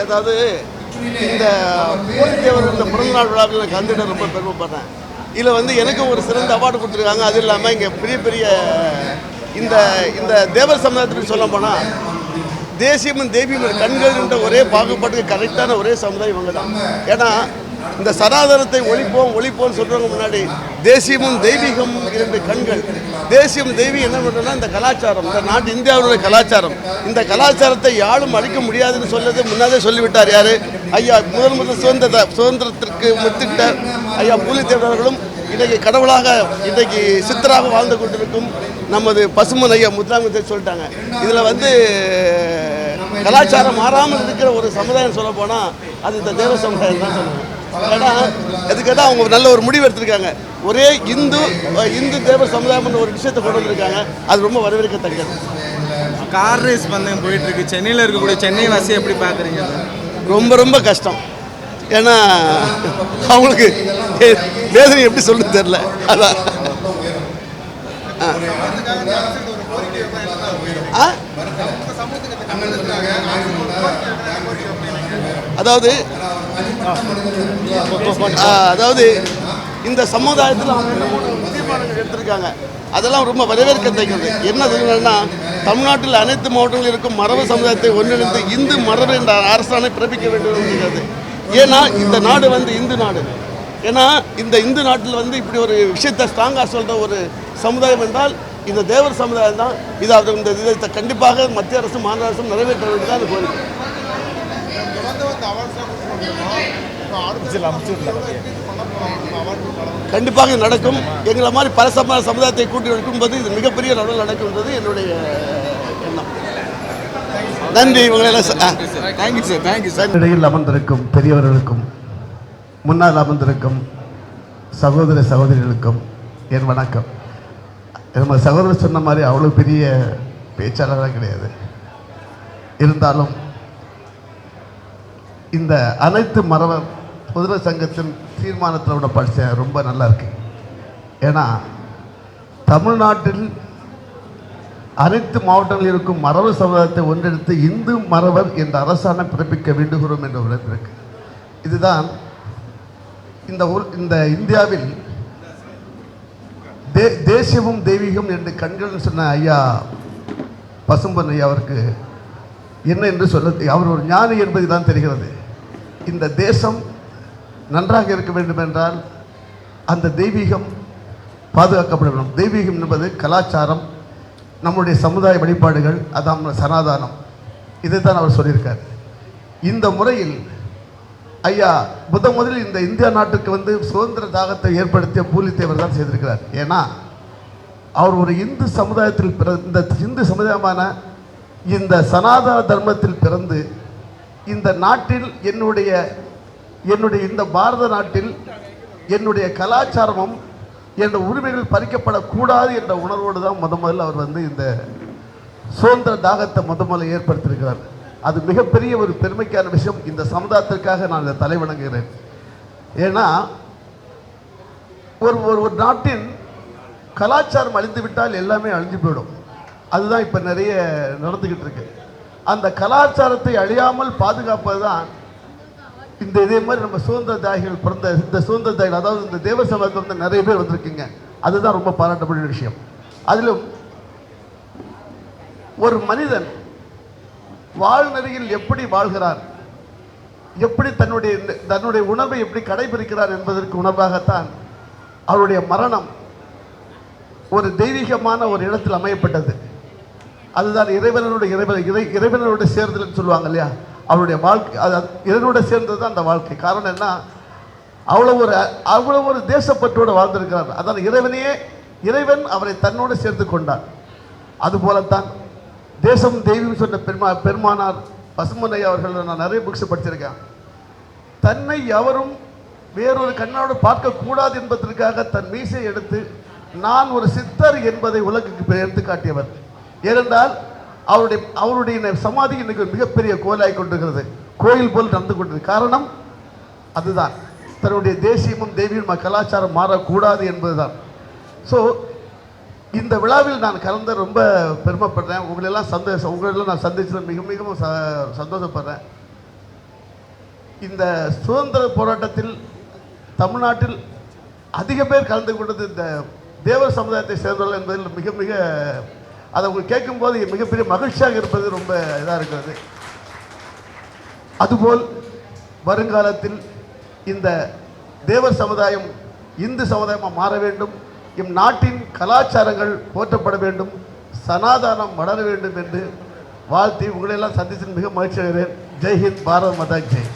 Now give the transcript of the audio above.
அதாவது இந்த பூலித்தேவர் இந்த பிறந்தநாள் விழாவில் நான் கலந்துட்டு ரொம்ப பெருமைப்படுறேன். இதில் வந்து எனக்கும் ஒரு சிறந்த அவார்டு கொடுத்துருக்காங்க. அது இல்லாமல் இங்கே பெரிய பெரிய இந்த இந்த தேவர் சமுதாயத்துக்கு சொல்ல போனால் தேசியமும் தெய்வீகமும் கண்கள் என்ற ஒரே பாகுபாட்டுக்கு கரெக்டான ஒரே சமுதாயம் இவங்க தான். ஏன்னா இந்த சனாதனத்தை ஒழிப்போம்னு சொல்கிறவங்க முன்னாடி தேசியமும் தெய்வீகம் இரண்டு கண்கள். தேசியம் தெய்வீகம் என்ன பண்ணுறோன்னா இந்த கலாச்சாரம், இந்த நாட்டு இந்தியாவுடைய கலாச்சாரம், இந்த கலாச்சாரத்தை யாரும் அழிக்க முடியாதுன்னு சொல்லது முன்னாலே சொல்லிவிட்டார் யார்? ஐயா முதல் சுதந்திரத்திற்கு முத்திட்ட ஐயா பூலித்தேவர்களும் இன்றைக்கு கடவுளாக இன்றைக்கு சித்தராக வாழ்ந்து கொண்டிருக்கும் நமது பசுமன் ஐயா முத்துராமலிங்கத்தை சொல்லிட்டாங்க. இதில் வந்து கலாச்சாரம் மாறாமல் இருக்கிற ஒரு சமுதாயம் சொல்ல போனால் அது இந்த தேவ சமுதாயம் தான் சொல்லுவேன். ஏன்னா அதுக்காக அவங்க நல்ல ஒரு முடிவு எடுத்திருக்காங்க. ஒரே இந்து தேவ சமுதாயம்னு ஒரு விஷயத்தை கொண்டு வந்திருக்காங்க. அது ரொம்ப வரவேற்கத்தக்கது. கார் ரேஸ் பந்தயம் போயிட்டு இருக்கு. சென்னையில் இருக்கக்கூடிய சென்னை வாசியை எப்படி பார்க்குறீங்க? ரொம்ப ரொம்ப கஷ்டம். ஏன்னா அவங்களுக்கு வேதனை எப்படி சொல்லுன்னு தெரியல. அதான் அதாவது இந்த சமுதாயத்தில் அவங்க தீர்மானங்கள் எடுத்திருக்காங்க. அதெல்லாம் ரொம்ப வரவேற்கத்தக்கது. என்னதுன்னா தமிழ்நாட்டில் அனைத்து மாவட்டங்களில் இருக்கும் மரபு சமுதாயத்தை ஒன்றிணைந்து இந்து மரபு என்ற அரசாணை பிறப்பிக்க வேண்டும் அப்படிங்கிறது. ஏன்னா இந்த நாடு வந்து இந்து நாடு. ஏன்னா இந்த இந்து நாட்டில் வந்து இப்படி ஒரு விஷயத்தை ஸ்ட்ராங்காக சொல்கிற ஒரு சமுதாயம் என்றால் இந்த தேவர் சமுதாயம் தான். இது இந்த இதை கண்டிப்பாக மத்திய அரசும் மாநில அரசும் நிறைவேற்ற வேண்டியதான் அது கோரிக்கை. கண்டிப்பாக நடக்கும். எங்களை மாதிரி பல சமுதாயத்தை கூட்டி வைக்கும்போது இது மிகப்பெரிய அளவில் நடக்கும்ன்றது என்னுடைய எண்ணம். நன்றி. Thank you sir. இடையில் அமர்ந்திருக்கும் பெரியவர்களுக்கும் முன்னால் அமர்ந்திருக்கும் சகோதர சகோதரிகளுக்கும் என் வணக்கம். நம்ம சகோதரர் சொன்ன மாதிரி அவ்வளோ பெரிய பேச்சாளராக கிடையாது. இருந்தாலும் இந்த அனைத்து மரபர் பொதுநல சங்கத்தின் தீர்மானத்தில் விட படித்தேன். ரொம்ப நல்லா இருக்கு. ஏன்னா தமிழ்நாட்டில் அனைத்து மாவட்டங்களில் இருக்கும் மரபு சமுதாயத்தை ஒன்றெடுத்து இந்து மரபர் என்ற அரசாணை பிறப்பிக்க வேண்டுகிறோம் என்ற ஒரு இருக்கு. இதுதான் இந்த இந்தியாவில் தேசியமும் தெய்வீகம் என்று கண்கள் சொன்ன ஐயா பசும்பன் ஐயா அவருக்கு என்ன என்று சொல்ல அவர் ஒரு ஞானி என்பது தான் தெரிகிறது. இந்த தேசம் நன்றாக இருக்க வேண்டும் என்றால் அந்த தெய்வீகம் பாதுகாக்கப்பட வேண்டும். தெய்வீகம் என்பது கலாச்சாரம், நம்முடைய சமுதாய வழிபாடுகள், அதான் சனாதானம். இதை தான் அவர் சொல்லியிருக்கார். இந்த முறையில் ஐயா முதலில் இந்த இந்தியா நாட்டுக்கு வந்து சுதந்திர தாகத்தை ஏற்படுத்திய பூலித்தேவர் தான் செய்திருக்கிறார். ஏன்னா அவர் ஒரு இந்து சமுதாயத்தில் இந்த இந்து சமுதாயமான இந்த சனாதன தர்மத்தில் பிறந்து இந்த நாட்டில் என்னுடைய இந்த பாரத நாட்டில் என்னுடைய கலாச்சாரமும் என்ற உரிமைகள் பறிக்கப்படக்கூடாது என்ற உணர்வோடு தான் முதல்ல அவர் வந்து இந்த சுதந்திர தாகத்தை முதல்ல ஏற்படுத்தியிருக்கிறார். அது மிகப்பெரிய ஒரு பெருமைக்கான விஷயம். இந்த சமுதாயத்திற்காக நான் இதை தலைவணங்குகிறேன். ஏன்னா ஒரு நாட்டின் கலாச்சாரம் அழிந்து விட்டால் எல்லாமே அழிஞ்சு போயிடும். அதுதான் இப்போ நிறைய நடந்துக்கிட்டு இருக்கு. அந்த கலாச்சாரத்தை அழியாமல் பாதுகாப்பது தான் இதே மாதிரி நம்ம சுதந்திர தாயிகள் பிறந்த இந்த சுதந்திர தாயிகள், அதாவது இந்த தேவ சமுதாயத்தில் வந்து நிறைய பேர் வந்திருக்கீங்க. அதுதான் ரொம்ப பாராட்டக்கூடிய விஷயம். அதிலும் ஒரு மனிதன் வாழ்நெறியில் எப்படி வாழ்கிறார், எப்படி தன்னுடைய உணர்வை எப்படி கடைபிடிக்கிறார் என்பதற்கு உணர்வாகத்தான் அவருடைய மரணம் ஒரு தெய்வீகமான ஒரு இடத்தில் அமையப்பட்டது. அதுதான் இறைவனோட சேர்ந்தல்னு சொல்லுவாங்க இல்லையா. அவருடைய வாழ்க்கை இறைவனோட சேர்ந்தது தான் அந்த வாழ்க்கை. காரணம் என்ன, அவ்வளோ ஒரு தேசப்பற்றோடு வாழ்ந்திருக்கிறார். அதான் இறைவன் அவரை தன்னோடு சேர்த்து கொண்டார். அதுபோலத்தான் தேசம் தெய்வம் சொன்ன பெருமானார் பசுமன் ஐயா அவர்கள் நான் நிறைய புக்ஸ் படிச்சிருக்கேன். தன்னை எவரும் வேறொரு கண்ணோடு பார்க்கக்கூடாது என்பதற்காக தன் மீசை எடுத்து நான் ஒரு சித்தர் என்பதை உலகுக்கு எடுத்து காட்டியவர். ஏனென்றால் அவருடைய சமாதி இன்னைக்கு மிகப்பெரிய கோயிலாய் கொண்டிருக்கிறது, கோயில் போல் நடந்து கொண்டிருக்கிறது. காரணம் அதுதான், தன்னுடைய தேசியமும் தெய்வீகமும் கலாச்சாரம் மாறக்கூடாது என்பதுதான். ஸோ இந்த விழாவில் நான் கலந்து ரொம்ப பெருமைப்படுறேன். உங்களெல்லாம் நான் சந்திச்சது மிகவும் சந்தோஷப்படுறேன். இந்த சுதந்திர போராட்டத்தில் தமிழ்நாட்டில் அதிக பேர் கலந்து கொண்டது இந்த தேவர் சமுதாயத்தை சேர்ந்தவர்கள் என்பதில் மிக மிக அதை உங்களுக்கு கேட்கும்போது மிகப்பெரிய மகிழ்ச்சியாக இருப்பது ரொம்ப இதாக இருக்கிறது. அதுபோல் வருங்காலத்தில் இந்த தேவர் சமுதாயம் இந்து சமுதாயமாக மாற வேண்டும், இம் நாட்டின் கலாச்சாரங்கள் போற்றப்பட வேண்டும், சனாதானம் வளர வேண்டும் என்று வாழ்த்தி உங்களெல்லாம் சந்தித்து மிக மகிழ்ச்சி அடைகிறேன். ஜெய்ஹிந்த், பாரத் மாதா ஜெய்.